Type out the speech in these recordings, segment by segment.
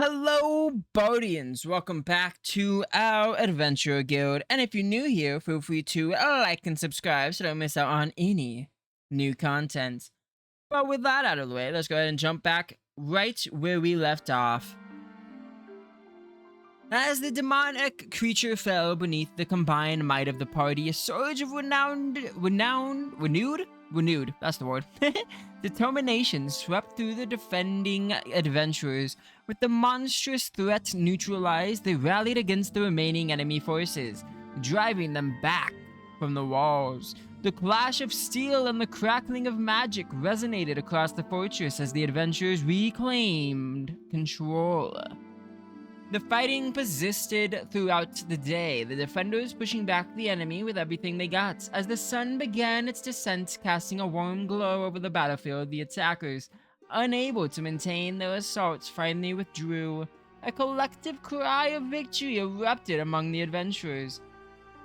Hello, Bardians! Welcome back to our Adventure Guild. And if you're new here, feel free to like and subscribe so don't miss out on any new content. But with that out of the way, let's go ahead and jump back right where we left off. As the demonic creature fell beneath the combined might of the party, a surge of renewed, that's the word, determination swept through the defending adventurers. With the monstrous threat neutralized, they rallied against the remaining enemy forces, driving them back from the walls. The clash of steel and the crackling of magic resonated across the fortress as the adventurers reclaimed control. The fighting persisted throughout the day, the defenders pushing back the enemy with everything they got. As the sun began its descent, casting a warm glow over the battlefield, the attackers, unable to maintain their assaults, finally withdrew. A collective cry of victory erupted among the adventurers.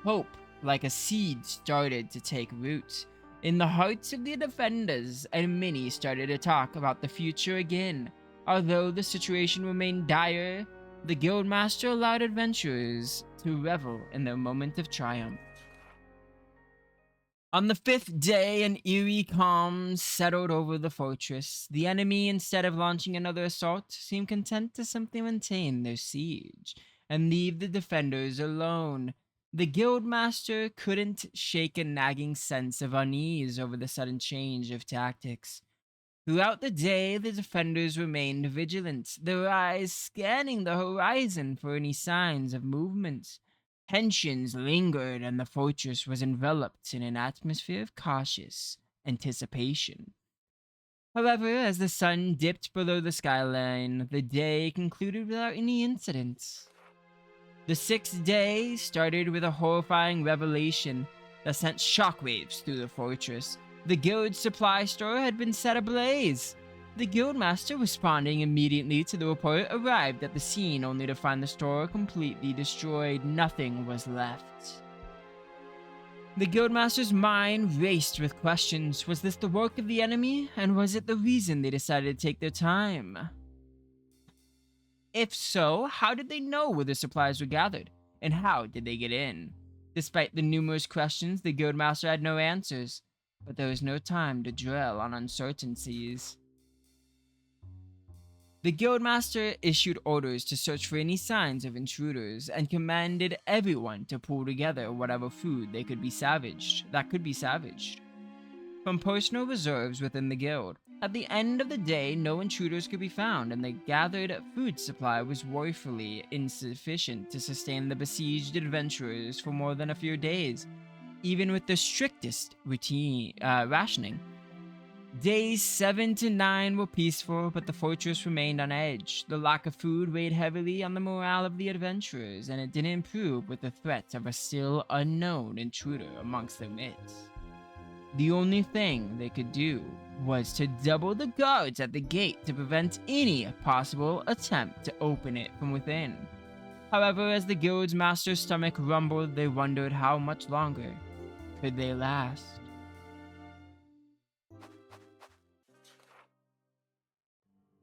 Hope, like a seed, started to take root in the hearts of the defenders, and many started to talk about the future again. Although the situation remained dire, the Guildmaster allowed adventurers to revel in their moment of triumph. On the fifth day, an eerie calm settled over the fortress. The enemy, instead of launching another assault, seemed content to simply maintain their siege and leave the defenders alone. The Guildmaster couldn't shake a nagging sense of unease over the sudden change of tactics. Throughout the day, the defenders remained vigilant, their eyes scanning the horizon for any signs of movement. Tensions lingered, and the fortress was enveloped in an atmosphere of cautious anticipation. However, as the sun dipped below the skyline, the day concluded without any incidents. The sixth day started with a horrifying revelation that sent shockwaves through the fortress. The guild's supply store had been set ablaze. The guildmaster, responding immediately to the report, arrived at the scene only to find the store completely destroyed. Nothing was left. The guildmaster's mind raced with questions. Was this the work of the enemy? And was it the reason they decided to take their time? If so, how did they know where the supplies were gathered? And how did they get in? Despite the numerous questions, the guildmaster had no answers. But there was no time to dwell on uncertainties. The guildmaster issued orders to search for any signs of intruders and commanded everyone to pull together whatever food that could be salvaged from personal reserves within the guild. At the end of the day, no intruders could be found, and the gathered food supply was woefully insufficient to sustain the besieged adventurers for more than a few days, even with the strictest rationing. Days 7 to 9 were peaceful, but the fortress remained on edge. The lack of food weighed heavily on the morale of the adventurers, and it didn't improve with the threat of a still unknown intruder amongst their midst. The only thing they could do was to double the guards at the gate to prevent any possible attempt to open it from within. However, as the guild's master's stomach rumbled, they wondered how much longer could they last.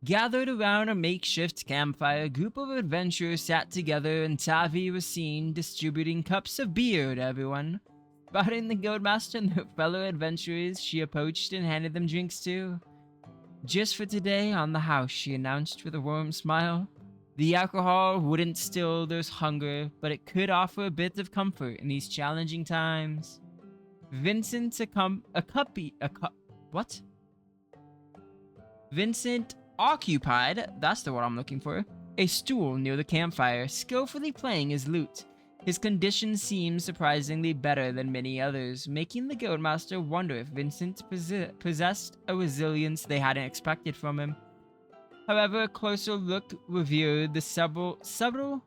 Gathered around a makeshift campfire, a group of adventurers sat together, and Tavi was seen distributing cups of beer to everyone. Spotting the guildmaster and their fellow adventurers, she approached and handed them drinks too. Just for today on the house, she announced with a warm smile. The alcohol wouldn't still their hunger, but it could offer a bit of comfort in these challenging times. Vincent Vincent occupied, that's the word I'm looking for, a stool near the campfire, skillfully playing his lute. His condition seemed surprisingly better than many others, making the guildmaster wonder if Vincent possessed a resilience they hadn't expected from him. However, a closer look revealed the subtle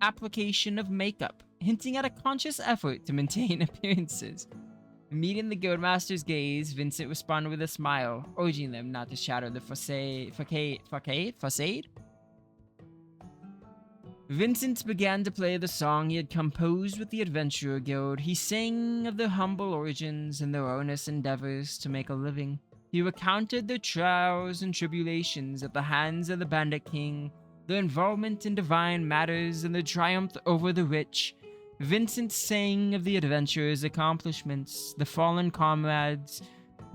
application of makeup, hinting at a conscious effort to maintain appearances. Meeting the guildmaster's gaze, Vincent responded with a smile, urging them not to shatter the facade. Vincent began to play the song he had composed with the Adventurer Guild. He sang of their humble origins and their earnest endeavors to make a living. He recounted their trials and tribulations at the hands of the Bandit King, their involvement in divine matters, and their triumph over the rich. Vincent sang of the adventurers' accomplishments, the fallen comrades,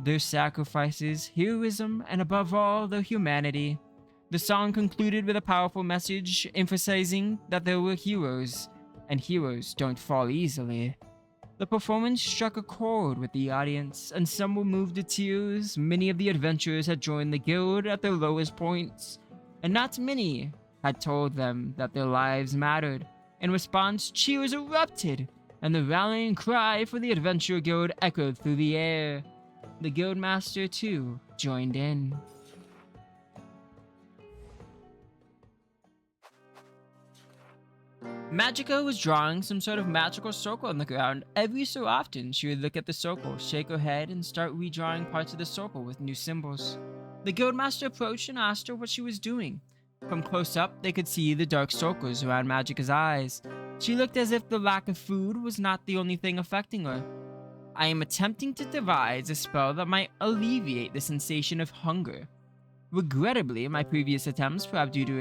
their sacrifices, heroism, and above all, their humanity. The song concluded with a powerful message emphasizing that there were heroes, and heroes don't fall easily. The performance struck a chord with the audience, and some were moved to tears. Many of the adventurers had joined the guild at their lowest points, and not many had told them that their lives mattered. In response, cheers erupted, and the rallying cry for the Adventure Guild echoed through the air. The Guildmaster, too, joined in. Magica was drawing some sort of magical circle on the ground. Every so often, she would look at the circle, shake her head, and start redrawing parts of the circle with new symbols. The Guildmaster approached and asked her what she was doing. From close up, they could see the dark circles around Magica's eyes. She looked as if the lack of food was not the only thing affecting her. I am attempting to devise a spell that might alleviate the sensation of hunger. Regrettably, my previous attempts, perhaps due to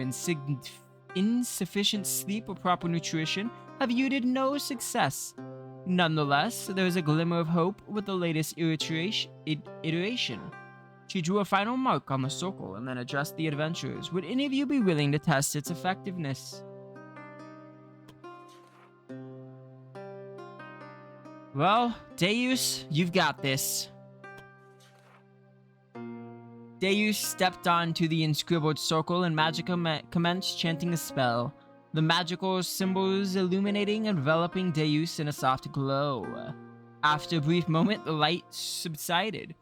insufficient sleep or proper nutrition, have yielded no success. Nonetheless, there is a glimmer of hope with the latest iteration. She drew a final mark on the circle and then addressed the adventurers. Would any of you be willing to test its effectiveness? Well, Deus, you've got this. Deus stepped onto the inscribbled circle and Magica commenced chanting a spell. The magical symbols illuminating, enveloping Deus in a soft glow. After a brief moment, the light subsided.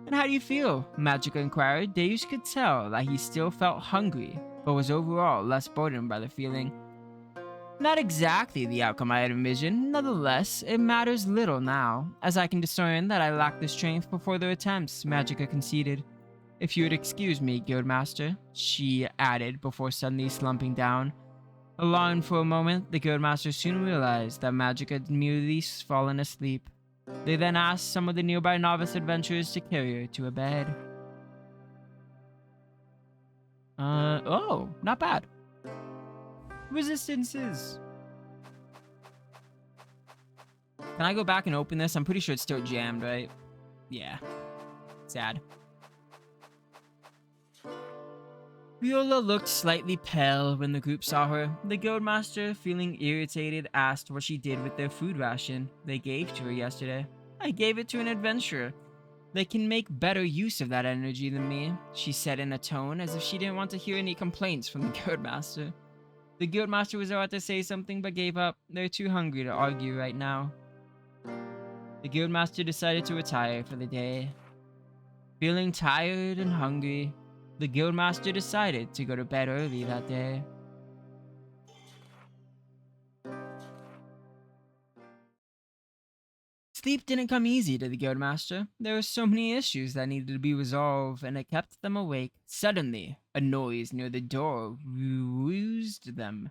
And how do you feel? Magica inquired. Deus could tell that he still felt hungry, but was overall less burdened by the feeling. Not exactly the outcome I had envisioned. Nonetheless, it matters little now, as I can discern that I lack the strength for further attempts, Magica conceded. If you would excuse me, Guildmaster, she added before suddenly slumping down. Alone for a moment, the Guildmaster soon realized that Magica had merely fallen asleep. They then asked some of the nearby novice adventurers to carry her to a bed. Oh, not bad. Resistances. Can I go back and open this? I'm pretty sure it's still jammed, right? Yeah. Sad. Viola looked slightly pale when the group saw her. The Guildmaster, feeling irritated, asked what she did with their food ration they gave to her yesterday. I gave it to an adventurer. They can make better use of that energy than me, she said in a tone as if she didn't want to hear any complaints from the Guildmaster. The Guildmaster was about to say something but gave up. They're too hungry to argue right now. The Guildmaster decided to retire for the day. Feeling tired and hungry, the Guildmaster decided to go to bed early that day. Sleep didn't come easy to the Guildmaster. There were so many issues that needed to be resolved, and it kept them awake. Suddenly, a noise near the door roused them.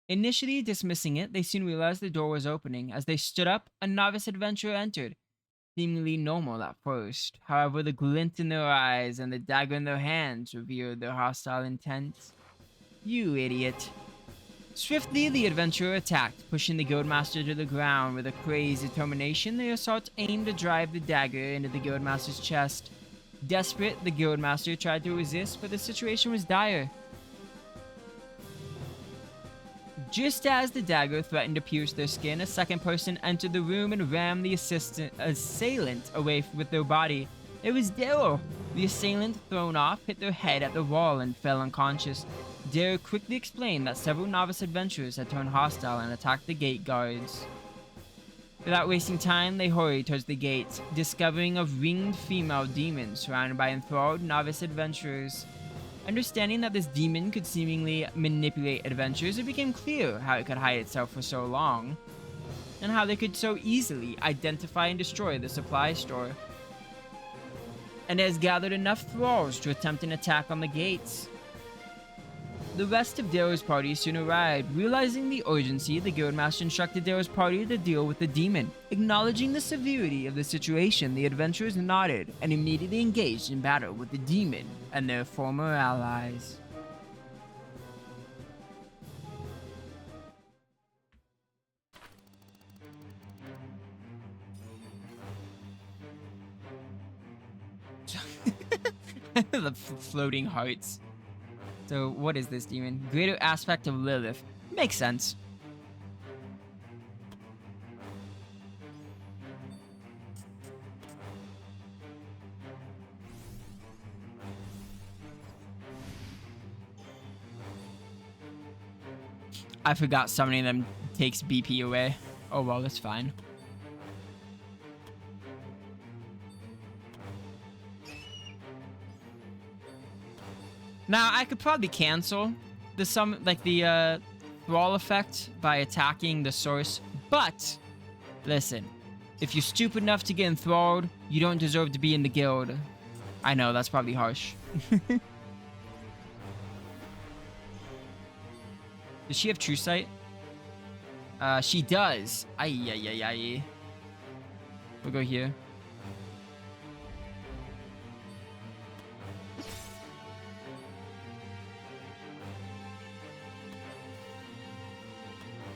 Initially dismissing it, they soon realized the door was opening. As they stood up, a novice adventurer entered. Seemingly normal at first. However, the glint in their eyes and the dagger in their hands revealed their hostile intent. You idiot. Swiftly, the adventurer attacked, pushing the Guildmaster to the ground. With a crazed determination, the assault aimed to drive the dagger into the Guildmaster's chest. Desperate, the Guildmaster tried to resist, but the situation was dire. Just as the dagger threatened to pierce their skin, a second person entered the room and rammed the assailant away with their body. It was Daryl. The assailant, thrown off, hit their head at the wall and fell unconscious. Daryl quickly explained that several novice adventurers had turned hostile and attacked the gate guards. Without wasting time, they hurried towards the gate, discovering a ringed female demon surrounded by enthralled novice adventurers. Understanding that this demon could seemingly manipulate adventurers, it became clear how it could hide itself for so long, and how they could so easily identify and destroy the supply store. And it has gathered enough thralls to attempt an attack on the gates. The rest of Darrow's party soon arrived. Realizing the urgency, the Guildmaster instructed Darrow's party to deal with the demon. Acknowledging the severity of the situation, the adventurers nodded and immediately engaged in battle with the demon and their former allies. The floating hearts. So what is this demon? Greater aspect of Lilith. Makes sense. I forgot summoning them takes BP away. Oh well, that's fine. Now I could probably cancel the thrall effect by attacking the source, but listen, if you're stupid enough to get enthralled, you don't deserve to be in the guild. I know, that's probably harsh. Does she have true sight? She does. Ay. We'll go here.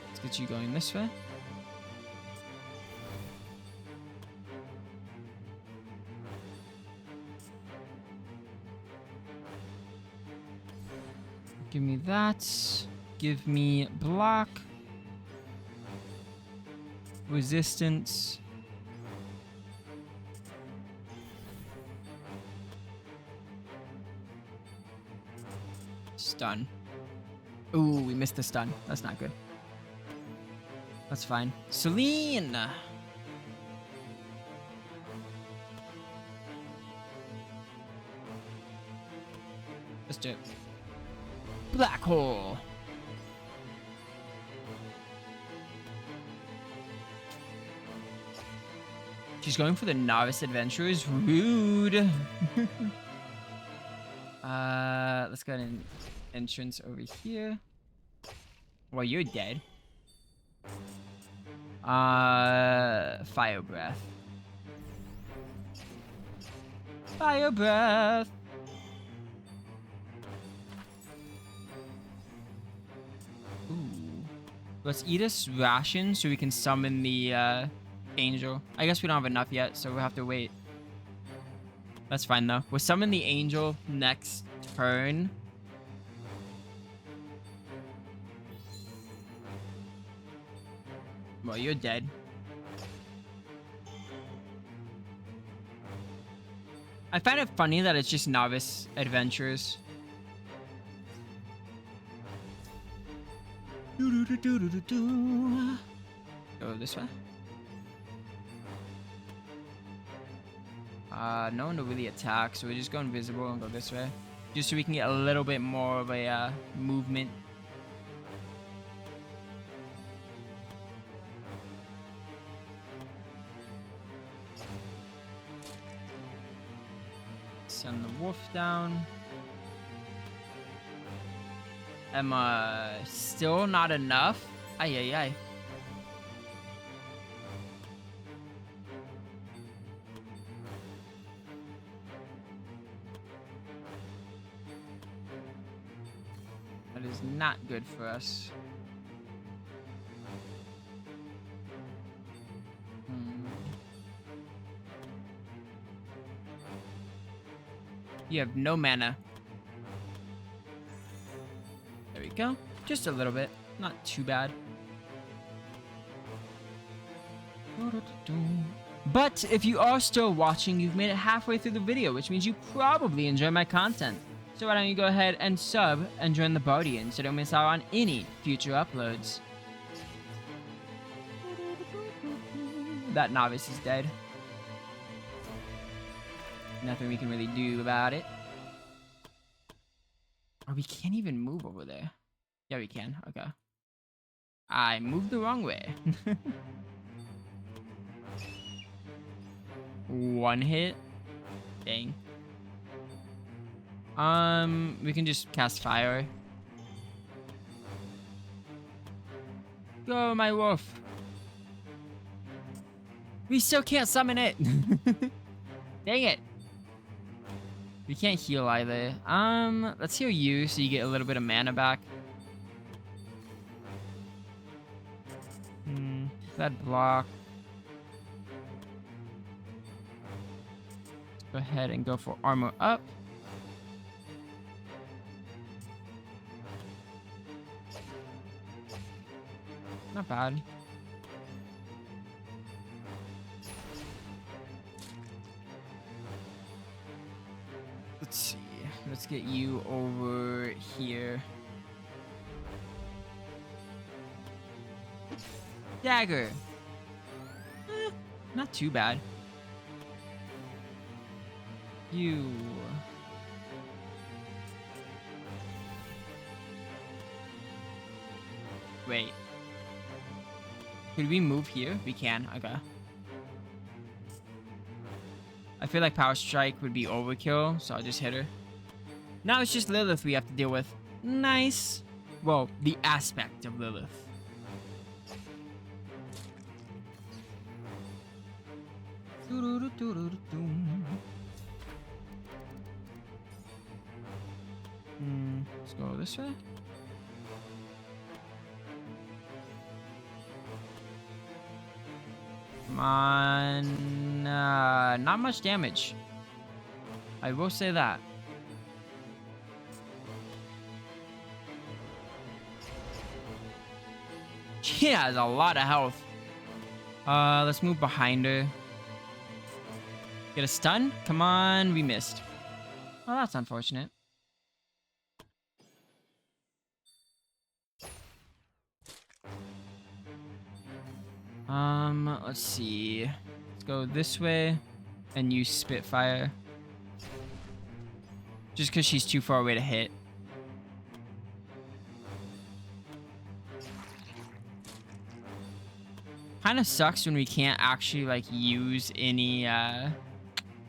Let's get you going this way. Give me that. Give me block. Resistance. Stun. Ooh, we missed the stun. That's not good. That's fine. Celine! Let's do it. Black hole! She's going for the novice adventurers. Rude. Let's go an entrance over here. Well, you're dead. Fire breath. Fire breath. Ooh. Let's eat a ration so we can summon the angel. I guess we don't have enough yet, so we'll have to wait. That's fine though. We'll summon the angel next turn. Well, you're dead. I find it funny that it's just novice adventurers. Go this way. No one to really attack, so we just go invisible and go this way. Just so we can get a little bit more of a movement. Send the wolf down. Still not enough? Ay. That is not good for us. You have no mana. There we go. Just a little bit. Not too bad. But if you are still watching, you've made it halfway through the video, which means you probably enjoy my content. So why don't you go ahead and sub and join the Bardians so don't miss out on any future uploads. That novice is dead. Nothing we can really do about it. Oh, we can't even move over there. Yeah, we can. Okay. I moved the wrong way. One hit. Dang. We can just cast fire. Go, my wolf. We still can't summon it. Dang it. We can't heal either. Let's heal you so you get a little bit of mana back. That block. Go ahead and go for armor up. Not bad. Let's see. Let's get you over here. Dagger. Not too bad. You. Wait. Could we move here? We can. Okay. I feel like Power Strike would be overkill, so I'll just hit her. Now it's just Lilith we have to deal with. Nice. Well, the aspect of Lilith. Let's go this way. Come on. Not much damage. I will say that. She has a lot of health. Let's move behind her. Get a stun? Come on, we missed. Oh, that's unfortunate. Let's see. Let's go this way and use Spitfire. Just because she's too far away to hit. Kind of sucks when we can't actually, like, use any,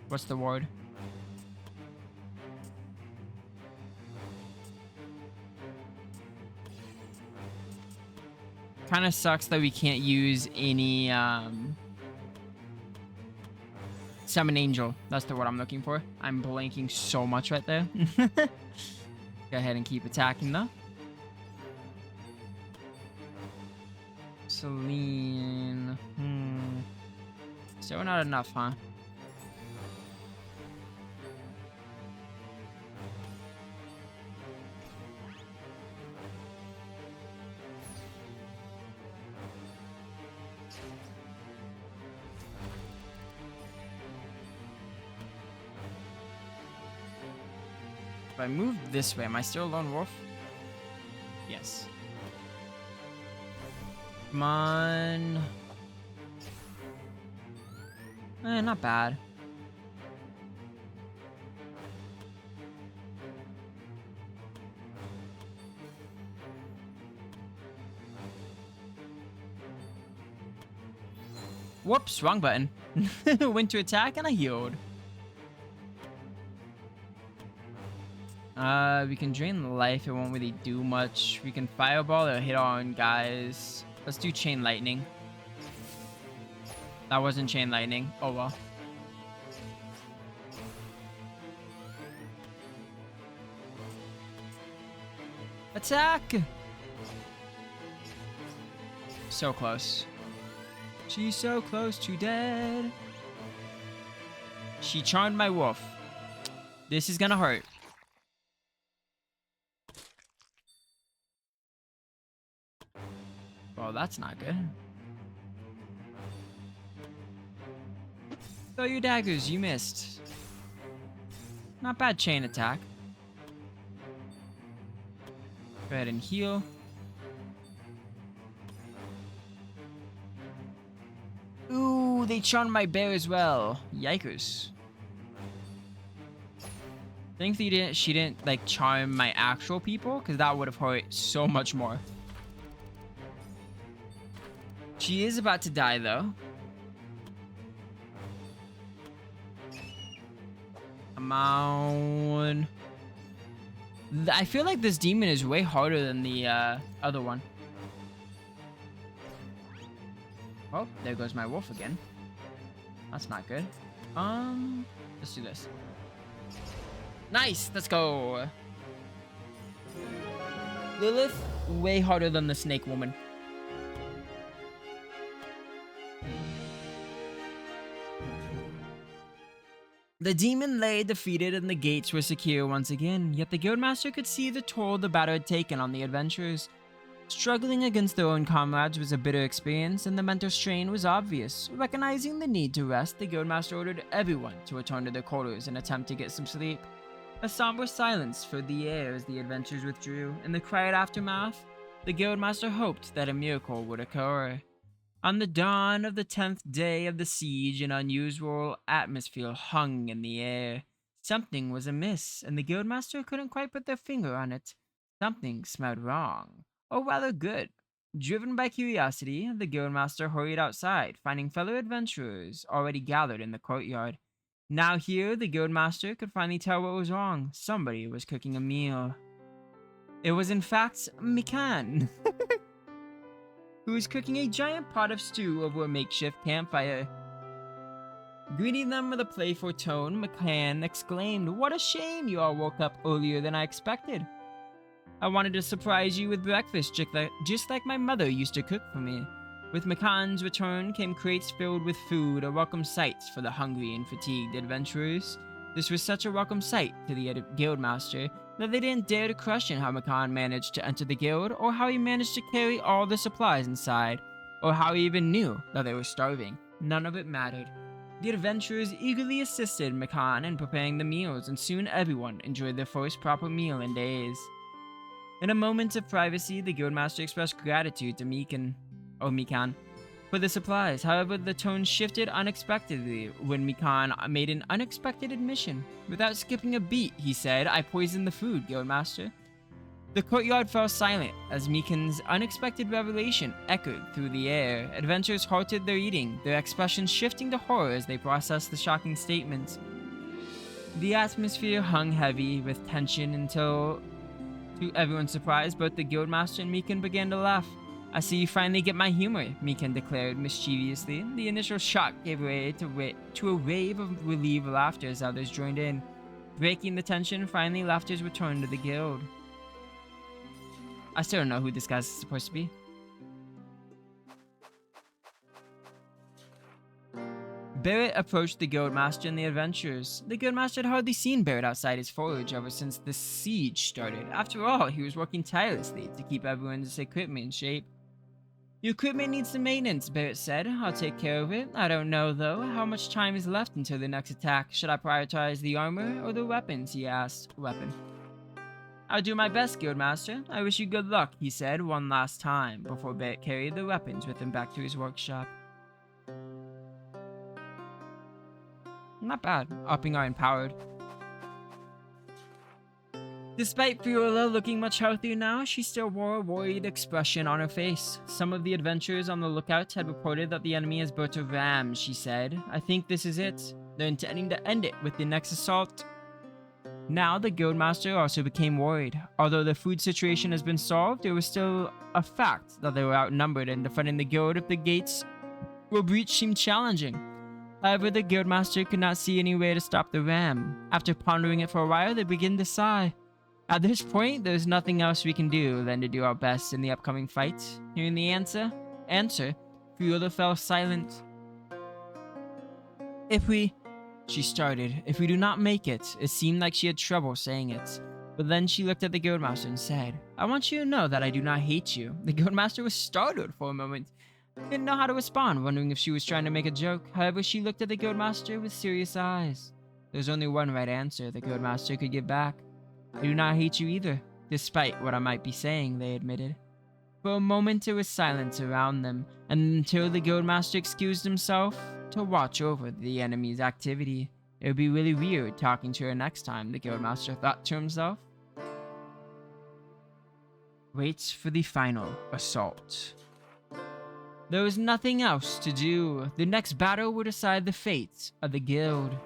what's the word? Kind of sucks that we can't use any, Summon Angel. That's the word I'm looking for. I'm blanking so much right there. Go ahead and keep attacking, though. Celine. Still not enough, huh? If I move this way, am I still a lone wolf? Yes. Come on. Not bad. Whoops, wrong button. Went to attack and I healed. We can drain life. It won't really do much. We can fireball or hit on guys. Let's do chain lightning. That wasn't chain lightning. Oh well. Attack! So close. She's so close to dead. She charmed my wolf. This is gonna hurt. Well, that's not good. Throw your daggers, you missed. Not bad chain attack. Go ahead and heal. Ooh, they charmed my bear as well. Yikers. Thankfully she didn't like charm my actual people, because that would have hurt so much more. She is about to die though. Come on. I feel like this demon is way harder than the other one. Oh, there goes my wolf again. That's not good. Let's do this. Nice, let's go. Lilith, way harder than the snake woman. The demon lay defeated and the gates were secure once again, yet the Guildmaster could see the toll the battle had taken on the adventurers. Struggling against their own comrades was a bitter experience, and the mental strain was obvious. Recognizing the need to rest, the Guildmaster ordered everyone to return to their quarters and attempt to get some sleep. A somber silence filled the air as the adventurers withdrew. In the quiet aftermath, the Guildmaster hoped that a miracle would occur. On the dawn of the 10th day of the siege, an unusual atmosphere hung in the air. Something was amiss, and the Guildmaster couldn't quite put their finger on it. Something smelled wrong, or rather good. Driven by curiosity, the Guildmaster hurried outside, finding fellow adventurers already gathered in the courtyard. Now here, the Guildmaster could finally tell what was wrong. Somebody was cooking a meal. It was in fact Mikan, who was cooking a giant pot of stew over a makeshift campfire. Greeting them with a playful tone, McCann exclaimed, "What a shame you all woke up earlier than I expected. I wanted to surprise you with breakfast just like my mother used to cook for me." With McCann's return came crates filled with food, a welcome sight for the hungry and fatigued adventurers. This was such a welcome sight to the Guildmaster that they didn't dare to question how McCann managed to enter the guild, or how he managed to carry all the supplies inside, or how he even knew that they were starving. None of it mattered. The adventurers eagerly assisted McCann in preparing the meals, and soon everyone enjoyed their first proper meal in days. In a moment of privacy, the Guildmaster expressed gratitude to Mikan for the supplies. However, the tone shifted unexpectedly when Mikan made an unexpected admission. Without skipping a beat, he said, "I poisoned the food, Guildmaster." The courtyard fell silent as Mikan's unexpected revelation echoed through the air. Adventurers halted their eating, their expressions shifting to horror as they processed the shocking statements. The atmosphere hung heavy with tension until, to everyone's surprise, both the Guildmaster and Mikan began to laugh. "I see you finally get my humor," Mikan declared mischievously. The initial shock gave way to a wave of relieved laughter as others joined in. Breaking the tension, finally laughter's returned to the guild. I still don't know who this guy's supposed to be. Barrett approached the Guildmaster and the adventurers. The Guildmaster had hardly seen Barrett outside his forge ever since the siege started. After all, he was working tirelessly to keep everyone's equipment in shape. "Your equipment needs some maintenance," Barrett said. "I'll take care of it. I don't know, though, how much time is left until the next attack. Should I prioritize the armor or the weapons?" he asked. "Weapon." "I'll do my best, Guildmaster. I wish you good luck," he said one last time before Barrett carried the weapons with him back to his workshop. Not bad, upping our empowered. Despite Fiola looking much healthier now, she still wore a worried expression on her face. Some of the adventurers on the lookout had reported that the enemy has built a ram, she said. "I think this is it. They're intending to end it with the next assault." Now the Guildmaster also became worried. Although the food situation has been solved, it was still a fact that they were outnumbered, and defending the guild if the gates were breached seemed challenging. However, the Guildmaster could not see any way to stop the ram. After pondering it for a while, they began to sigh. "At this point, there's nothing else we can do than to do our best in the upcoming fight." Hearing the answer, Fiola fell silent. She started. "If we do not make it," it seemed like she had trouble saying it. But then she looked at the Guildmaster and said, "I want you to know that I do not hate you." The Guildmaster was startled for a moment. Didn't know how to respond, wondering if she was trying to make a joke. However, she looked at the Guildmaster with serious eyes. There's only one right answer the Guildmaster could give back. "I do not hate you either, despite what I might be saying," they admitted. For a moment there was silence around them, and until the Guildmaster excused himself to watch over the enemy's activity. It would be really weird talking to her next time, the Guildmaster thought to himself. Waits for the final assault. There was nothing else to do. The next battle would decide the fate of the guild.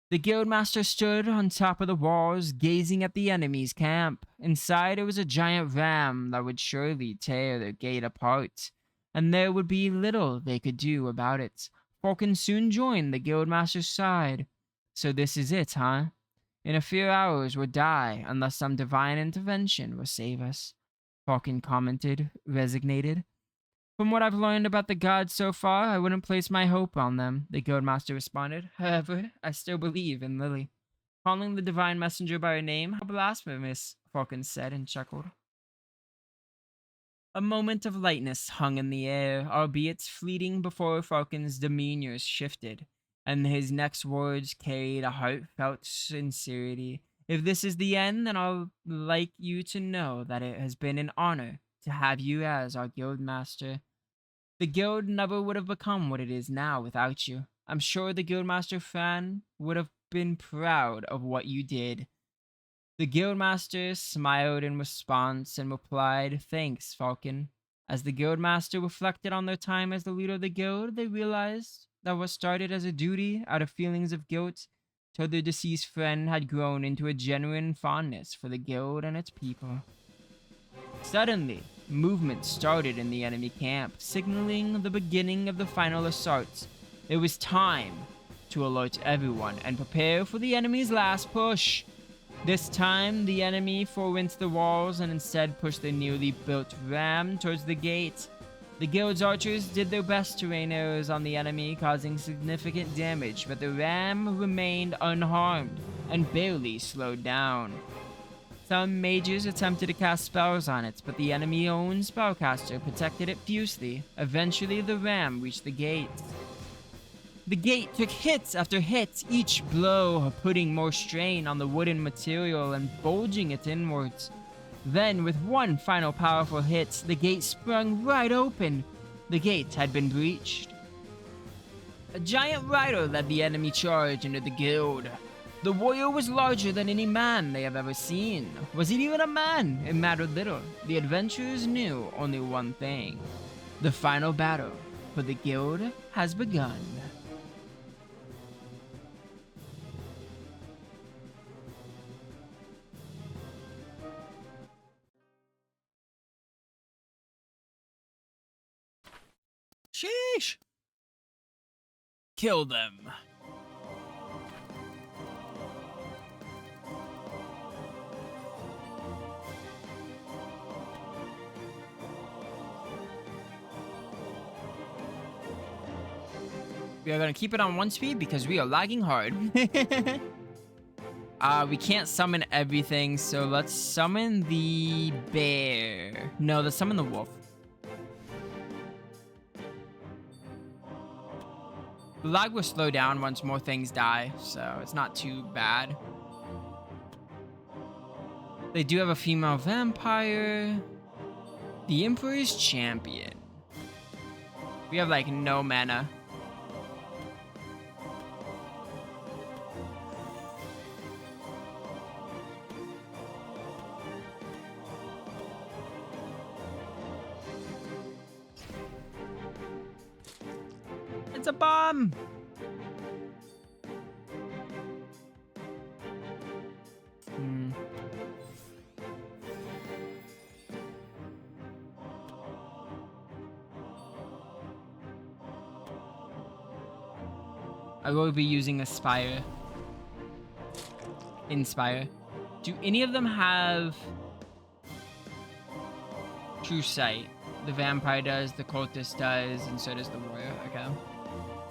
The Guildmaster stood on top of the walls, gazing at the enemy's camp. Inside, it was a giant ram that would surely tear their gate apart, and there would be little they could do about it. Falcon soon joined the Guildmaster's side. "So this is it, huh? In a few hours we'll die unless some divine intervention will save us," Falcon commented, resignated. From what I've learned about the gods so far, I wouldn't place my hope on them, the guildmaster responded. However, I still believe in Lily. Calling the divine messenger by her name, how blasphemous, Falcon said and chuckled. A moment of lightness hung in the air, albeit fleeting before Falcon's demeanor shifted, and his next words carried a heartfelt sincerity. If this is the end, then I'll like you to know that it has been an honor to have you as our guild master. The guild never would have become what it is now without you. I'm sure the guildmaster Fan would have been proud of what you did. The guildmaster smiled in response and replied, "Thanks, Falcon." As the guildmaster reflected on their time as the leader of the guild, they realized that what started as a duty out of feelings of guilt toward their deceased friend had grown into a genuine fondness for the guild and its people. Suddenly, movement started in the enemy camp, signaling the beginning of the final assault. It was time to alert everyone and prepare for the enemy's last push. This time, the enemy forewent the walls and instead pushed their newly built ram towards the gate. The guild's archers did their best to rain arrows on the enemy, causing significant damage, but the ram remained unharmed and barely slowed down. Some mages attempted to cast spells on it, but the enemy-owned spellcaster protected it fiercely. Eventually, the ram reached the gate. The gate took hit after hit, each blow putting more strain on the wooden material and bulging it inwards. Then, with one final powerful hit, the gate sprung right open. The gate had been breached. A giant rider led the enemy charge into the guild. The warrior was larger than any man they have ever seen. Was it even a man? It mattered little. The adventurers knew only one thing. The final battle for the guild has begun. Sheesh! Kill them. We are gonna keep it on one speed because we are lagging hard. We can't summon everything, so let's summon the bear. No, let's summon the wolf. The lag will slow down once more things die, so it's not too bad. They do have a female vampire. The Emperor's Champion. We have like no mana. It's a bomb! I will be using Aspire. Inspire. Do any of them have True Sight? The vampire does, the cultist does, and so does the warrior. Okay.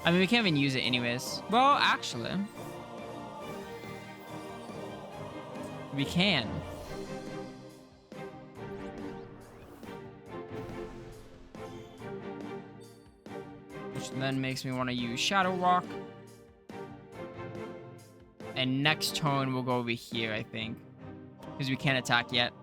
I mean, we can't even use it anyways. Well, actually. We can. Which then makes me want to use Shadow Walk. And next turn, we'll go over here, I think. Because we can't attack yet.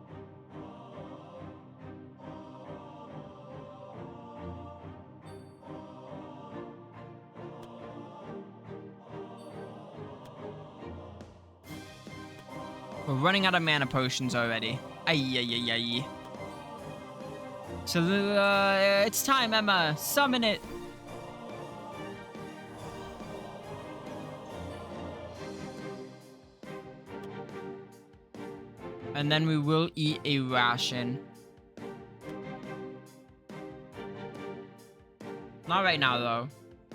We're running out of mana potions already. Ay. So, it's time, Emma. Summon it. And then we will eat a ration. Not right now, though.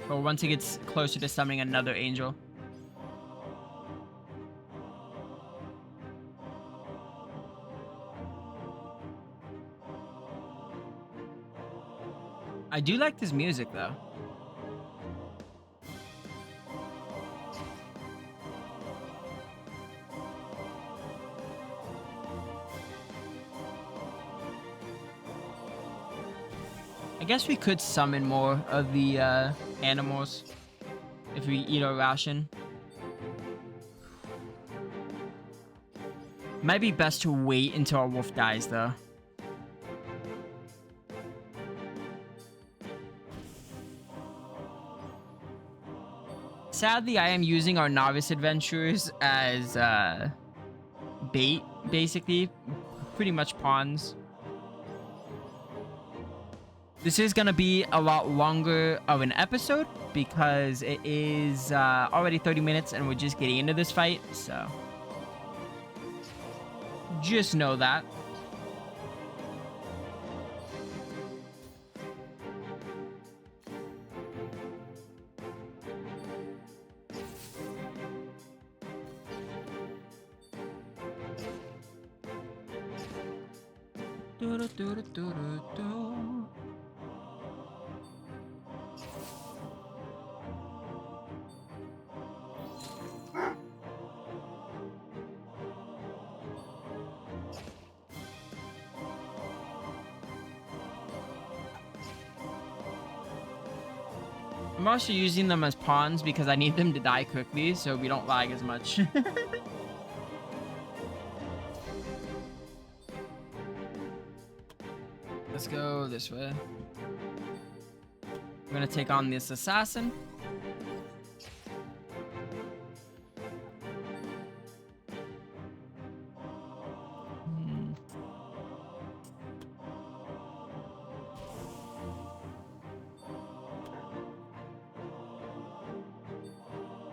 But once it gets closer to summoning another angel. I do like this music though. I guess we could summon more of the animals if we eat our ration. Might be best to wait until our wolf dies though. Sadly, I am using our novice adventurers as bait, basically. Pretty much pawns. This is going to be a lot longer of an episode because it is already 30 minutes and we're just getting into this fight, so just know that. I'm also using them as pawns because I need them to die quickly so we don't lag as much. Let's go this way. We're gonna take on this assassin.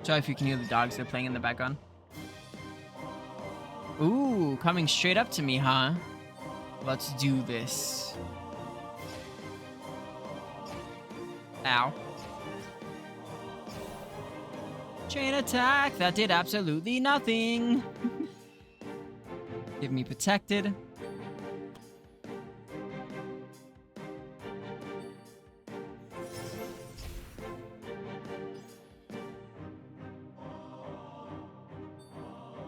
Sorry if you can hear the dogs, they're playing in the background. Ooh, coming straight up to me, huh? Let's do this. Ow. Chain attack, that did absolutely nothing. Give me protected.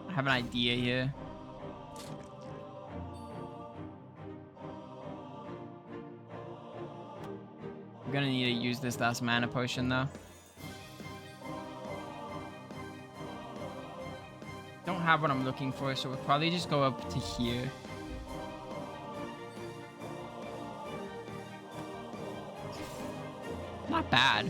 I have an idea here. I'm gonna need to use this last mana potion though. Don't have what I'm looking for, so we'll probably just go up to here. Not bad.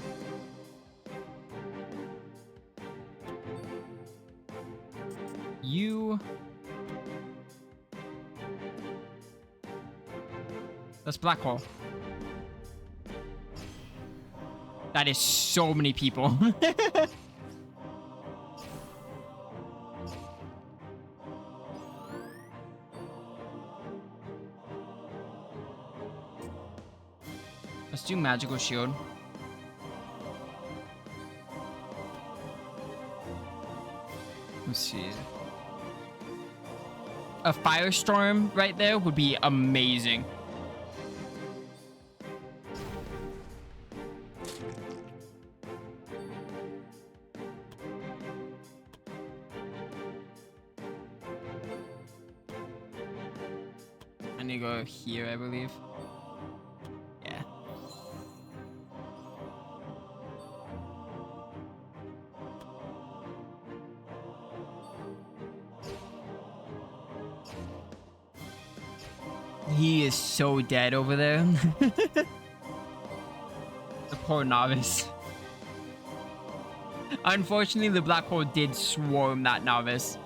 You... That's black hole. That is so many people. Let's do magical shield. Let's see. A firestorm right there would be amazing. I need to go here, I believe. Yeah. He is so dead over there. The poor novice. Unfortunately, the black hole did swarm that novice.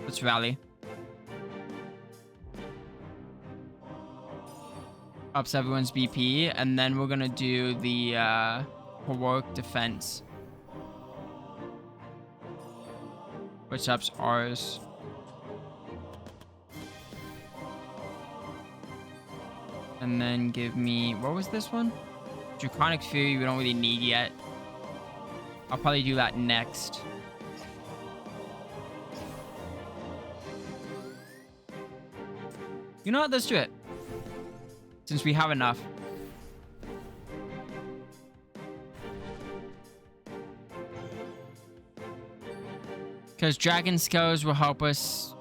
Let's rally. Ups everyone's BP, and then we're gonna do the heroic defense, which ups ours. And then give me, what was this one? Draconic Fury we don't really need yet. I'll probably do that next. You know what? Let's do it. Since we have enough. Because Dragon Scales will help us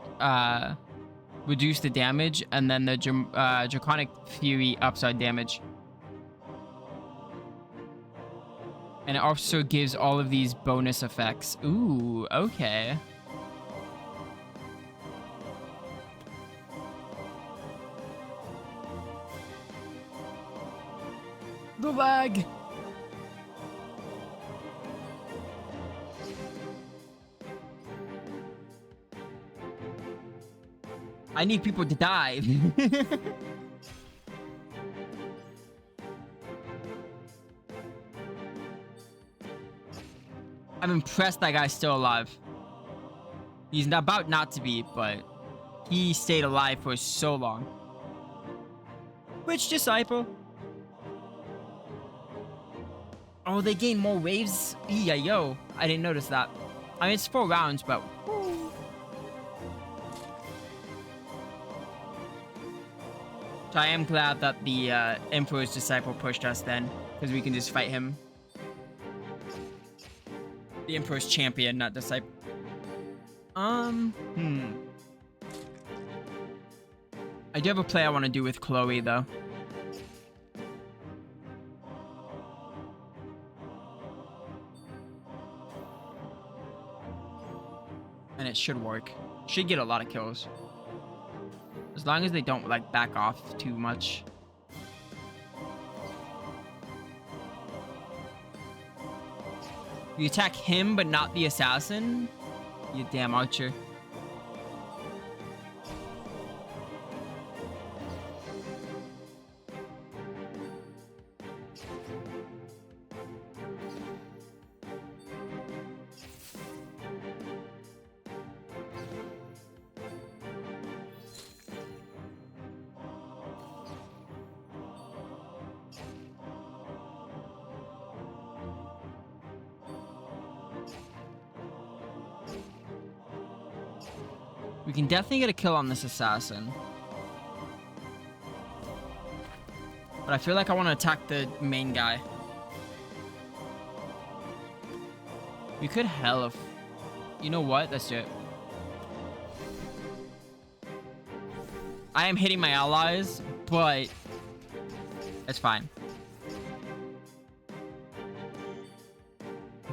reduce the damage, and then the Draconic Fury upside damage. And it also gives all of these bonus effects. Ooh, okay. The lag! I need people to die. I'm impressed that guy's still alive. He's about not to be, but he stayed alive for so long. Which disciple? Oh, they gain more waves? Yeah, yo. I didn't notice that. I mean, it's 4 rounds, but... So I am glad that the Emperor's Disciple pushed us then, because we can just fight him. The Emperor's Champion, not Disciple. I do have a play I want to do with Chloe, though. And it should work. Should get a lot of kills. As long as they don't, like, back off too much. You attack him, but not the assassin? You damn archer. We can definitely get a kill on this assassin. But I feel like I want to attack the main guy. We could hell if... You know what? Let's do it. I am hitting my allies, but... It's fine.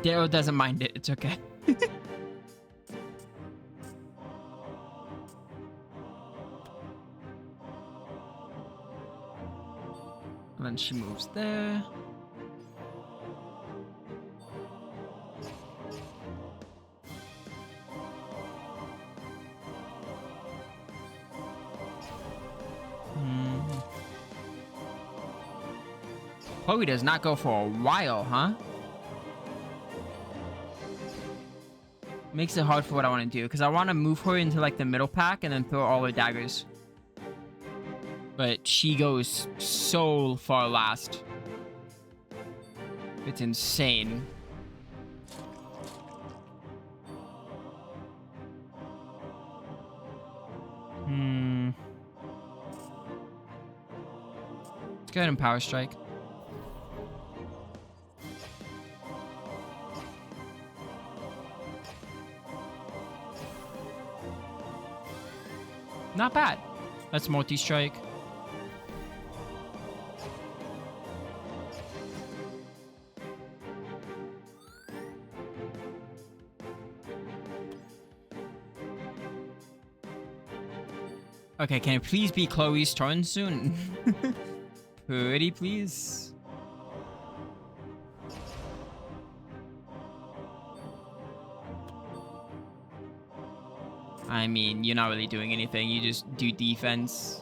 Daryl doesn't mind it. It's okay. And then she moves there. Chloe does not go for a while, huh? Makes it hard for what I want to do, because I want to move her into like the middle pack and then throw all her daggers. But she goes so far last. It's insane. Let's go ahead and power strike. Not bad. Let's multi-strike. Okay, can it please be Chloe's turn soon? Pretty please. I mean, you're not really doing anything. You just do defense.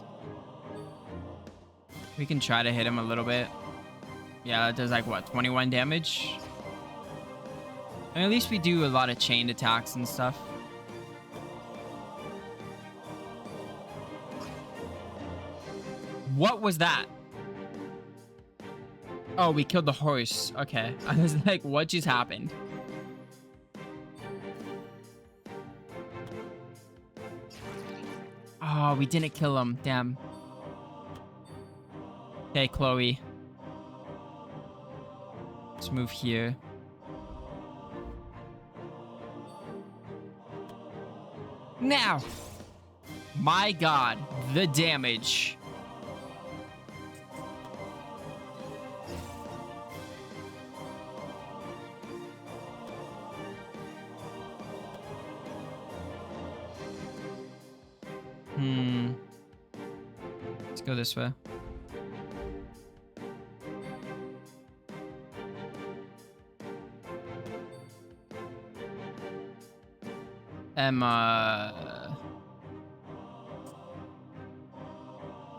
We can try to hit him a little bit. Yeah, that does like, what, 21 damage? And at least we do a lot of chained attacks and stuff. What was that? Oh, we killed the horse. Okay. I was like, what just happened? Oh, we didn't kill him. Damn. Okay, Chloe. Let's move here. Now! My god, the damage. Let's go this way.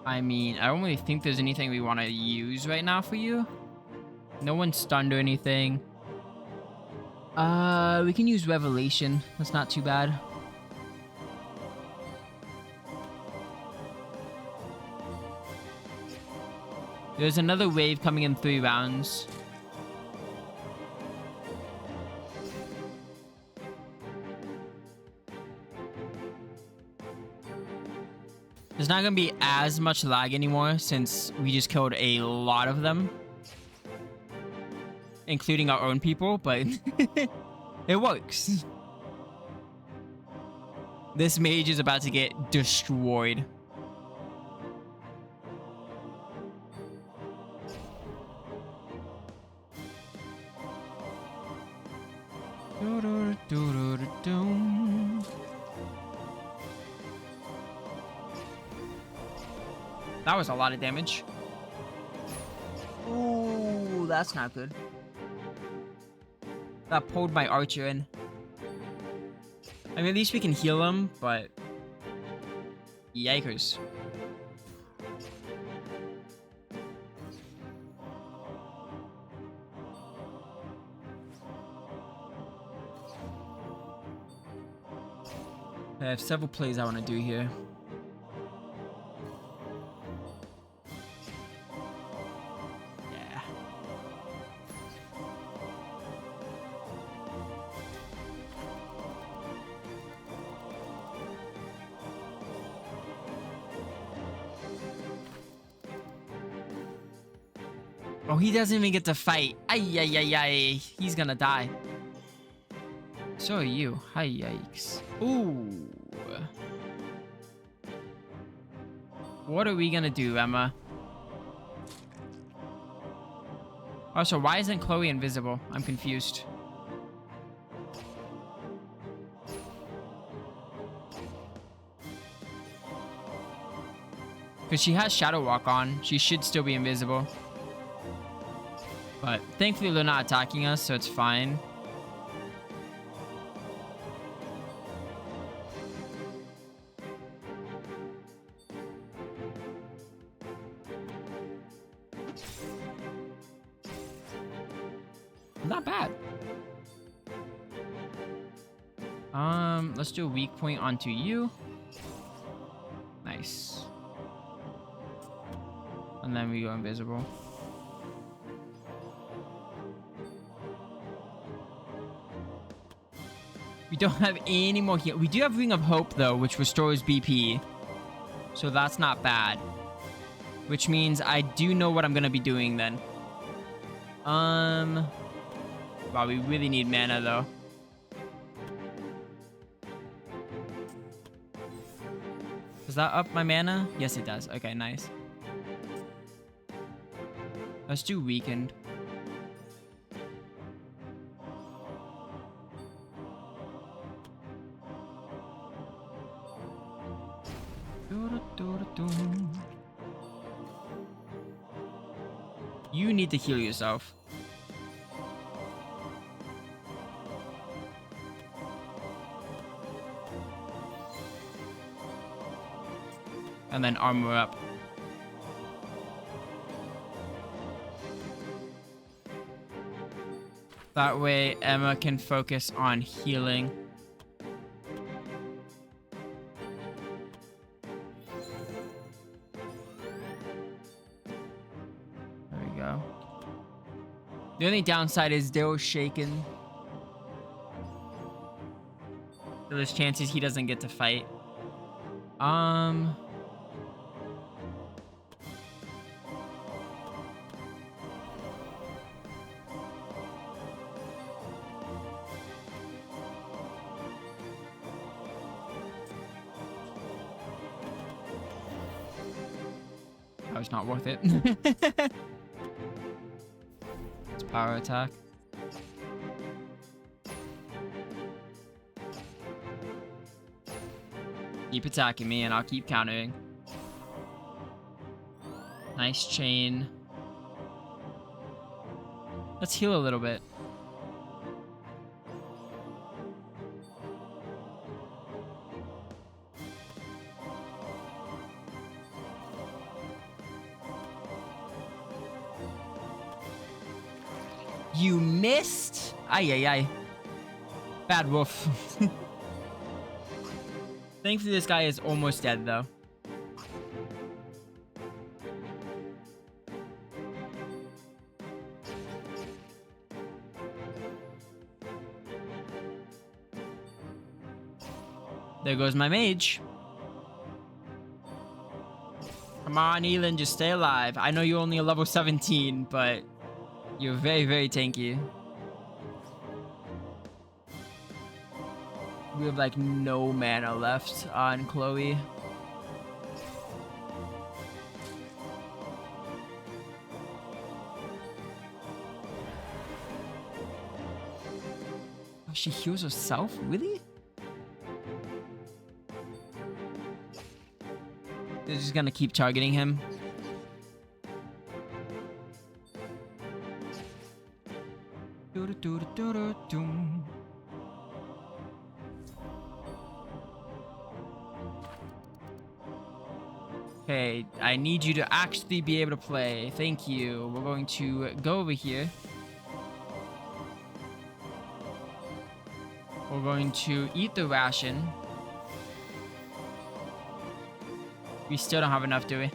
I mean, I don't really think there's anything we want to use right now for you. No one's stunned or anything. We can use Revelation. That's not too bad. There's another wave coming in 3 rounds. There's not going to be as much lag anymore since we just killed a lot of them. Including our own people, but it works. This mage is about to get destroyed. That was a lot of damage. Ooh, that's not good. That pulled my archer in. I mean, at least we can heal him, but... Yikers. I have several plays I want to do here. Yeah. Oh, he doesn't even get to fight. Ay, ay, ay, ay. He's gonna die. So are you. Hi, yikes. Ooh. What are we gonna do, Emma? Oh, so why isn't Chloe invisible? I'm confused. Because she has Shadow Walk on. She should still be invisible. But thankfully they're not attacking us, so it's fine. Not bad. Let's do a weak point onto you. Nice. And then we go invisible. We don't have any more heal. We do have Ring of Hope though, which restores BP. So that's not bad. Which means I do know what I'm gonna be doing then. Wow, we really need mana though. Does that up my mana? Yes, it does. Okay, nice. Let's do Weakened. You need to heal yourself. And then armor up. That way Emma can focus on healing. There we go. The only downside is Dale's shaken. So there's chances he doesn't get to fight. Um. That was not worth it. It's power attack. Keep attacking me and I'll keep countering. Nice chain. Let's heal a little bit. You missed? Ay, ay, ay. Bad wolf. Thankfully, this guy is almost dead, though. There goes my mage. Come on, Elin, just stay alive. I know you're only a level 17, but you're very, very tanky. We have, like, no mana left on Chloe. Oh, she heals herself? Really? They're just gonna keep targeting him. Okay, I need you to actually be able to play. Thank you. We're going to go over here. We're going to eat the ration. We still don't have enough, do we?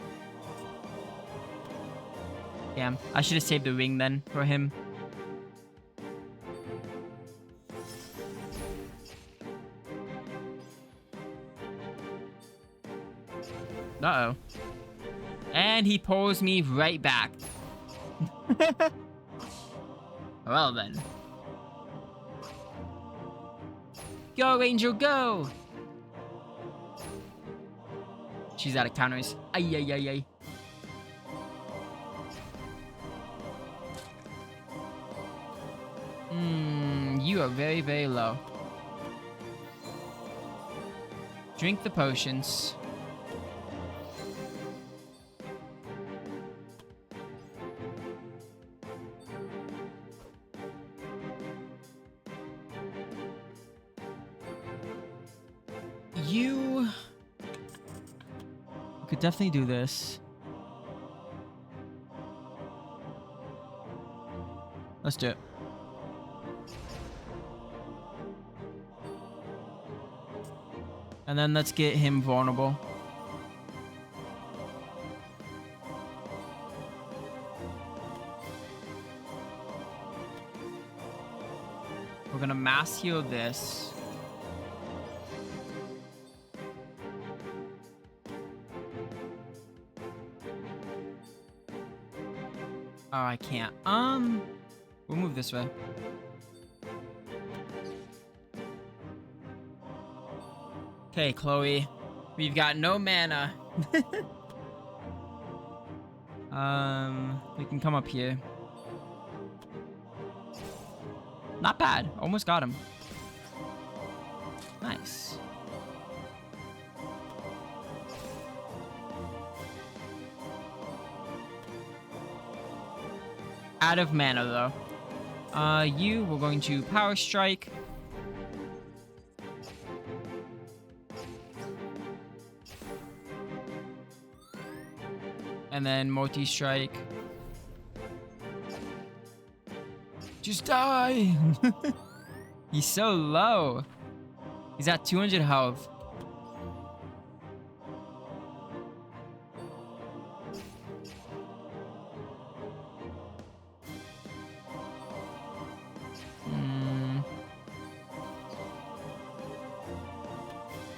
Damn, I should have saved the ring then for him. Uh-oh. And he pulls me right back. Well then. Go, Angel, go! She's out of counters. Ay, ay, ay, ay. You are very, very low. Drink the potions. You could definitely do this. Let's do it. And then let's get him vulnerable. We're gonna mass heal this. Oh, I can't. We'll move this way. Okay, Chloe. We've got no mana. We can come up here. Not bad. Almost got him. Nice. Out of mana, though. We're going to Power Strike. And then Multi-Strike. Just die! He's so low. He's at 200 health.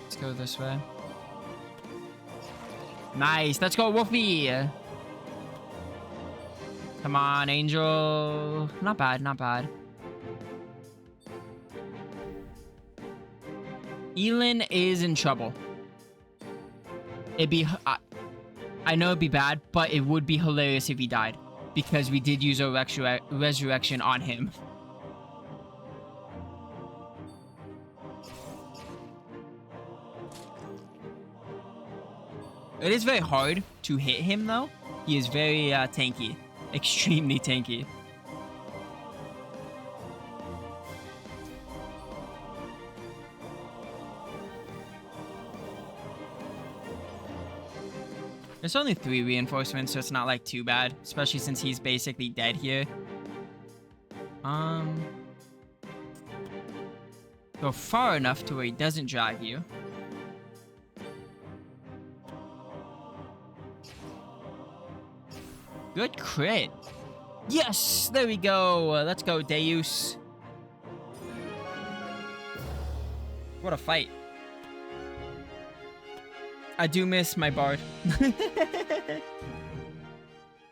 Let's go this way. Nice. Let's go, Wolfie. Come on, Angel. Not bad, not bad. Elin is in trouble. It'd be... I know it'd be bad, but it would be hilarious if he died. Because we did use a resurrection on him. It is very hard to hit him, though. He is very tanky. Extremely tanky. There's only 3 reinforcements, so it's not like too bad. Especially since he's basically dead here. Go far enough to where he doesn't drag you. Good crit. Yes! There we go. Let's go, Deus. What a fight. I do miss my bard.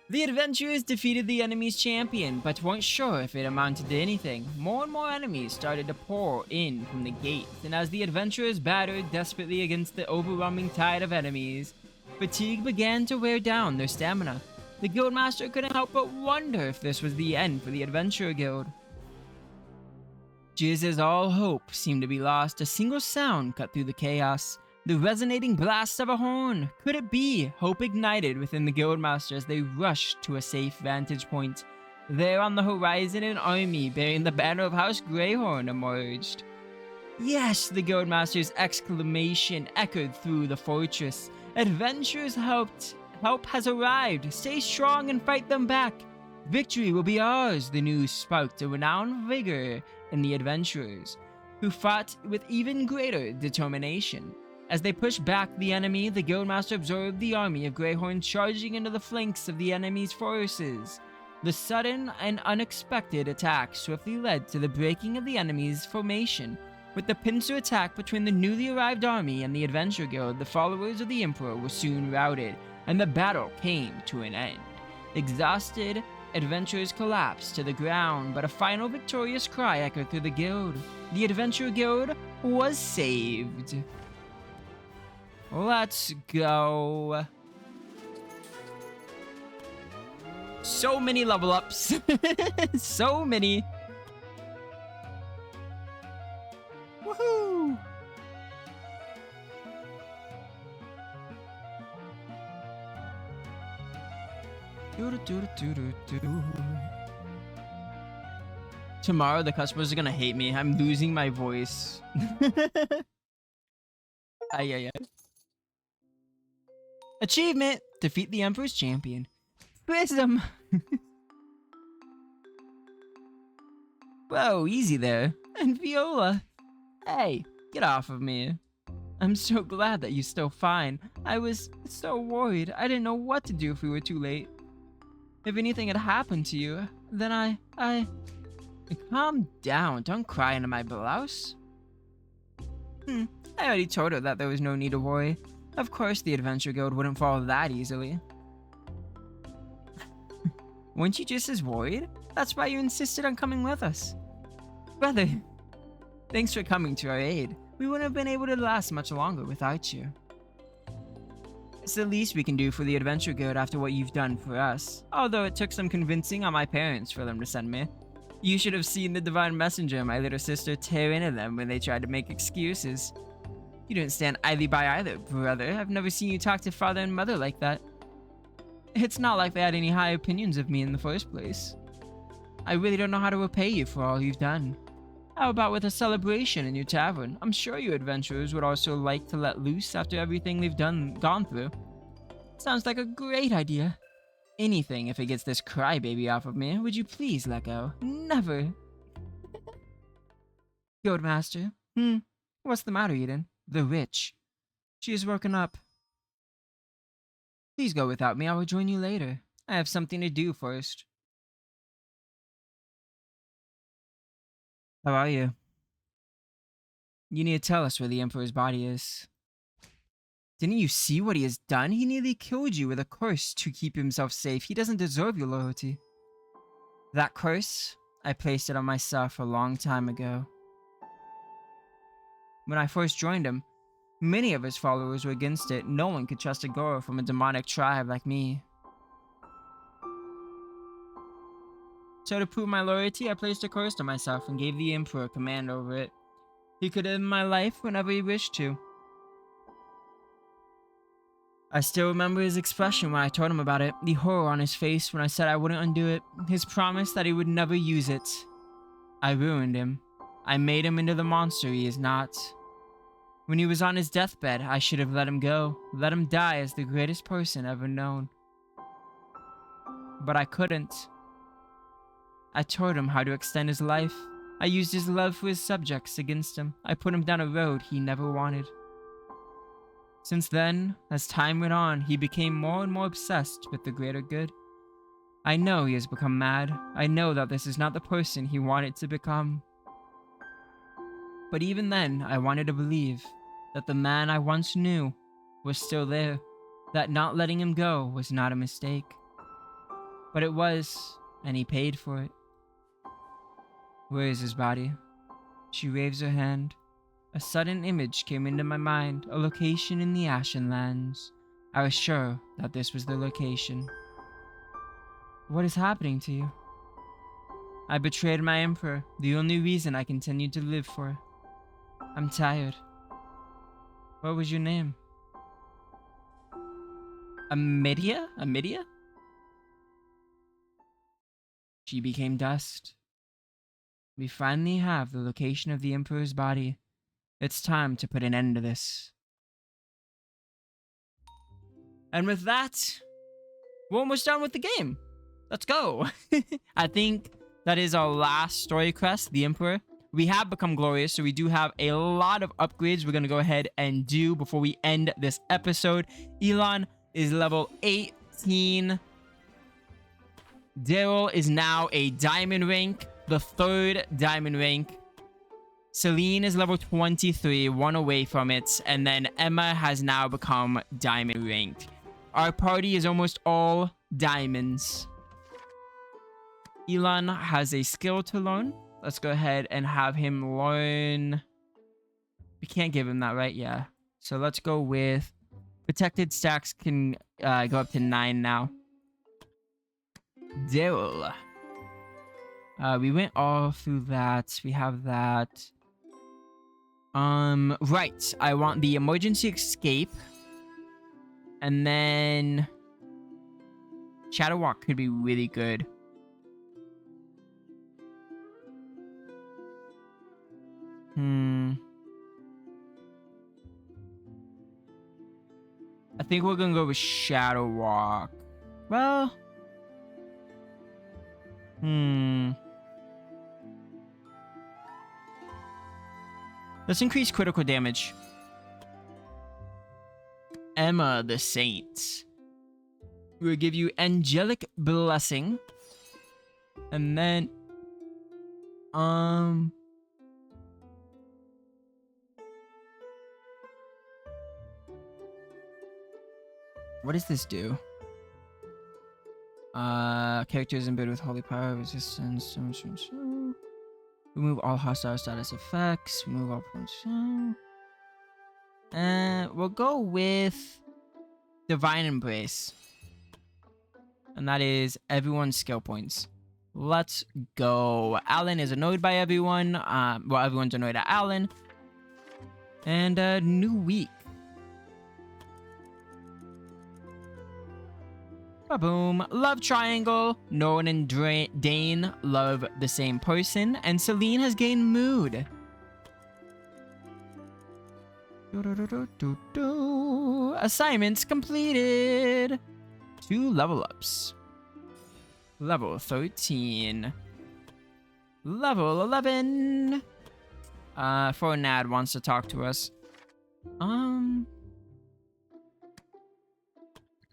The adventurers defeated the enemy's champion, but weren't sure if it amounted to anything. More and more enemies started to pour in from the gates, and as the adventurers battered desperately against the overwhelming tide of enemies, fatigue began to wear down their stamina. The guildmaster couldn't help but wonder if this was the end for the adventurer guild. Just as all hope seemed to be lost, a single sound cut through the chaos. The resonating blast of a horn. Could it be? Hope ignited within the guildmaster as they rushed to a safe vantage point. There on the horizon, an army bearing the banner of House Greyhorn emerged. Yes, the guildmaster's exclamation echoed through the fortress. Adventurers help has arrived. Stay strong and fight them back. Victory will be ours. The news sparked a renowned vigor in the adventurers, who fought with even greater determination. As they pushed back the enemy, the guildmaster observed the army of Greyhorn charging into the flanks of the enemy's forces. The sudden and unexpected attack swiftly led to the breaking of the enemy's formation. With the pincer attack between the newly arrived army and the adventure guild, the followers of the emperor were soon routed, and the battle came to an end. Exhausted, adventurers collapsed to the ground, but a final victorious cry echoed through the guild. The adventure guild was saved. Let's go. So many level ups. So many. Woohoo! Tomorrow the customers are gonna hate me. I'm losing my voice. Ay, ay, ay. Achievement! Defeat the Emperor's champion. Fearsome! Whoa, easy there. And Viola. Hey, get off of me. I'm so glad that you're still fine. I was so worried. I didn't know what to do if we were too late. If anything had happened to you, then I... Calm down. Don't cry into my blouse. I already told her that there was no need to worry. Of course the Adventure Guild wouldn't fall that easily. Weren't you just as worried? That's why you insisted on coming with us. Brother, thanks for coming to our aid. We wouldn't have been able to last much longer without you. It's the least we can do for the Adventure Guild after what you've done for us. Although it took some convincing on my parents for them to send me. You should have seen the Divine Messenger and my little sister tear into them when they tried to make excuses. You didn't stand idly by either, brother. I've never seen you talk to father and mother like that. It's not like they had any high opinions of me in the first place. I really don't know how to repay you for all you've done. How about with a celebration in your tavern? I'm sure you adventurers would also like to let loose after everything they've gone through. Sounds like a great idea. Anything if it gets this crybaby off of me. Would you please let go? Never. Guildmaster. What's the matter, Eden? The witch. She is woken up. Please go without me. I will join you later. I have something to do first. How are you? You need to tell us where the Emperor's body is. Didn't you see what he has done? He nearly killed you with a curse to keep himself safe. He doesn't deserve your loyalty. That curse, I placed it on myself a long time ago. When I first joined him, many of his followers were against it. No one could trust a girl from a demonic tribe like me. So to prove my loyalty, I placed a curse on myself and gave the Emperor command over it. He could end my life whenever he wished to. I still remember his expression when I told him about it, the horror on his face when I said I wouldn't undo it, his promise that he would never use it. I ruined him. I made him into the monster he is not. When he was on his deathbed, I should have let him go, let him die as the greatest person ever known. But I couldn't. I taught him how to extend his life. I used his love for his subjects against him. I put him down a road he never wanted. Since then, as time went on, he became more and more obsessed with the greater good. I know he has become mad. I know that this is not the person he wanted to become. But even then, I wanted to believe that the man I once knew was still there, that not letting him go was not a mistake. But it was, and he paid for it. Where is his body? She waves her hand. A sudden image came into my mind, a location in the Ashen Lands. I was sure that this was the location. What is happening to you? I betrayed my emperor, the only reason I continued to live for. I'm tired. What was your name? Amidia? Amidia? She became dust. We finally have the location of the Emperor's body. It's time to put an end to this. And with that, we're almost done with the game. Let's go. I think that is our last story quest, the Emperor. We have become glorious, so we do have a lot of upgrades we're going to go ahead and do before we end this episode. Elon is level 18. Daryl is now a diamond rank, the third diamond rank. Celine is level 23, one away from it, and then Emma has now become diamond ranked. Our party is almost all diamonds. Elon has a skill to learn. Let's go ahead and have him learn. We can't give him that, right? Yeah. So let's go with protected stacks can go up to 9 now. Daryl. We went all through that. We have that. Right. I want the emergency escape. And then Shadow Walk could be really good. I think we're gonna go with Shadow Walk. Well, let's increase critical damage. Emma the Saint. We'll give you Angelic Blessing. And then... what does this do? Characters imbued with holy power, resistance, remove all hostile status effects, remove all points. We'll go with Divine Embrace. And that is everyone's skill points. Let's go. Alan is annoyed by everyone. Well, everyone's annoyed at Alan. And new week. Ba-boom. Love triangle. Nolan and Dane love the same person. And Celine has gained mood. Assignments completed. 2 level ups. Level 13. Level 11. Fornad wants to talk to us.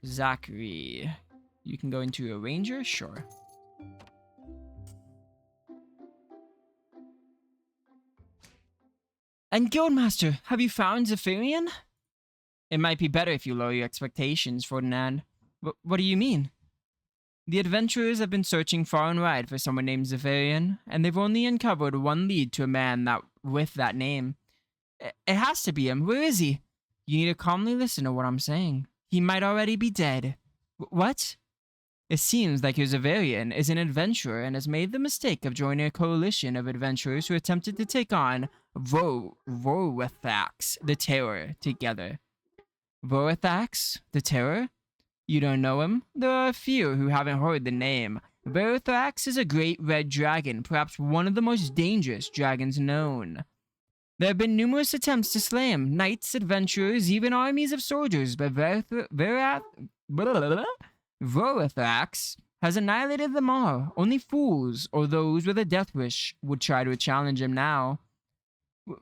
Zachary. You can go into a ranger? Sure. And Guildmaster, have you found Zephyrian? It might be better if you lower your expectations, Ferdinand. What do you mean? The adventurers have been searching far and wide for someone named Zephyrian, and they've only uncovered one lead to a man with that name. It has to be him. Where is he? You need to calmly listen to what I'm saying. He might already be dead. What? It seems like your Zephyrian is an adventurer and has made the mistake of joining a coalition of adventurers who attempted to take on Vorithax, the Terror, together. Vorithax, the Terror? You don't know him? There are a few who haven't heard the name. Vorithax is a great red dragon, perhaps one of the most dangerous dragons known. There have been numerous attempts to slay him, knights, adventurers, even armies of soldiers, but Vorithax has annihilated them all. Only fools or those with a death wish would try to challenge him now.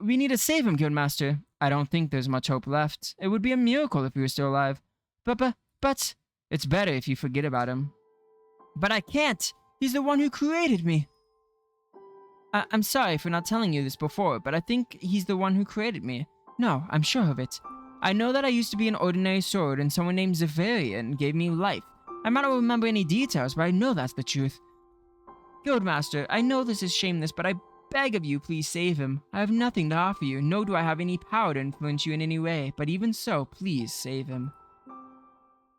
We need to save him, Guildmaster. I don't think there's much hope left. It would be a miracle if he were still alive. But it's better if you forget about him. But I can't. He's the one who created me. I'm sorry for not telling you this before, but I think he's the one who created me. No, I'm sure of it. I know that I used to be an ordinary sword and someone named Zephyrian gave me life. I might not remember any details, but I know that's the truth. Guildmaster, I know this is shameless, but I beg of you, please save him. I have nothing to offer you, nor do I have any power to influence you in any way, but even so, please save him.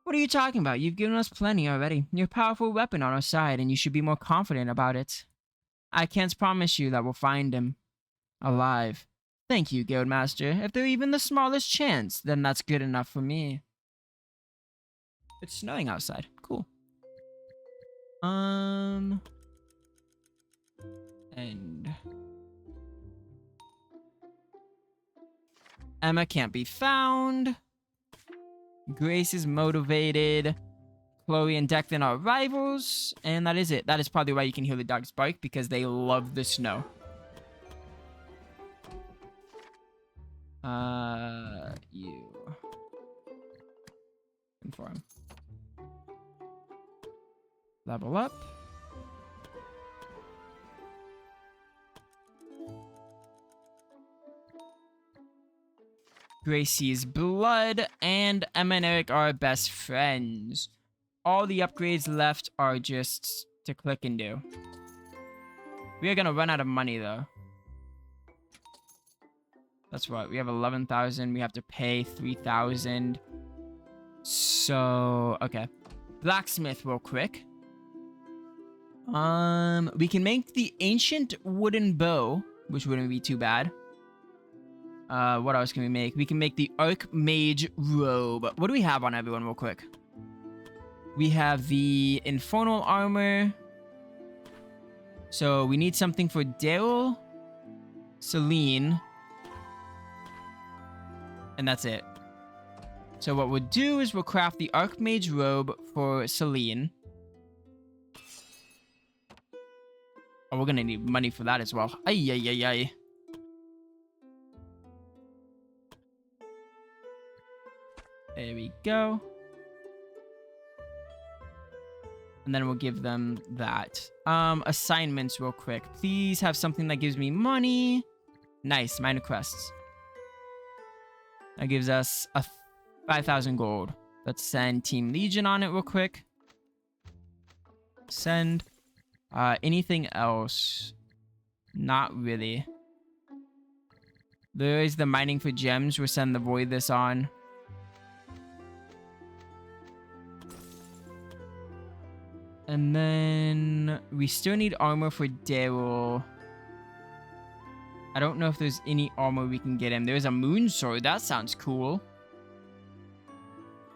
What are you talking about? You've given us plenty already. You're a powerful weapon on our side, and you should be more confident about it. I can't promise you that we'll find him alive. Thank you, Guildmaster. If there's even the smallest chance, then that's good enough for me. It's snowing outside. Cool. And Emma can't be found. Grace is motivated. Chloe and Declan are rivals. And that is it. That is probably why you can hear the dogs bark, because they love the snow. You. Confirm. Level up. Gracie's blood, and Emma and Eric are best friends. All the upgrades left are just to click and do. We are gonna run out of money though. That's what, we have 11,000, we have to pay 3,000. So, okay. Blacksmith real quick. We can make the ancient wooden bow, which wouldn't be too bad. What else can we make? We can make the Archmage robe. What do we have on everyone real quick? We have the Infernal armor. So we need something for Daryl, Celine, and that's it. So what we'll do is we'll craft the Archmage robe for Celine. Oh, we're gonna need money for that as well. Ay, ay, ay, ay. There we go. And then we'll give them that. Assignments real quick. Please have something that gives me money. Nice, minor quests. That gives us a 5,000 gold. Let's send Team Legion on it real quick. Send. Anything else? Not really. There is the mining for gems. We'll send the Void this on. And then we still need armor for Daryl. I don't know if there's any armor we can get him. There's a moon sword. That sounds cool.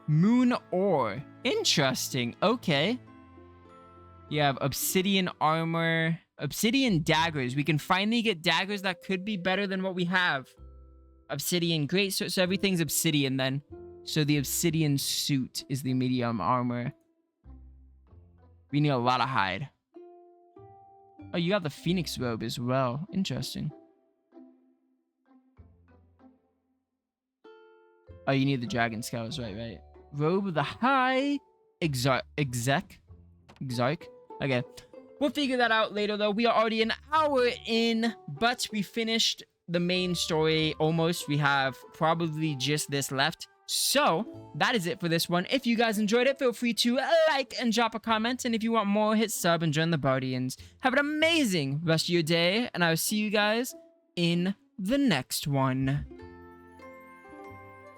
Moon ore. Interesting. Okay. You have obsidian armor. Obsidian daggers. We can finally get daggers that could be better than what we have. Obsidian. Great. So everything's obsidian then. So the obsidian suit is the medium armor. We need a lot of hide. Oh, you got the Phoenix robe as well. Interesting. Oh, you need the dragon scales, right. Robe of the High Exarch. Okay. We'll figure that out later, though. We are already an hour in, but we finished the main story almost. We have probably just this left. So, that is it for this one. If you guys enjoyed it, feel free to like and drop a comment. And if you want more, hit sub and join the Bardians. Have an amazing rest of your day, and I will see you guys in the next one.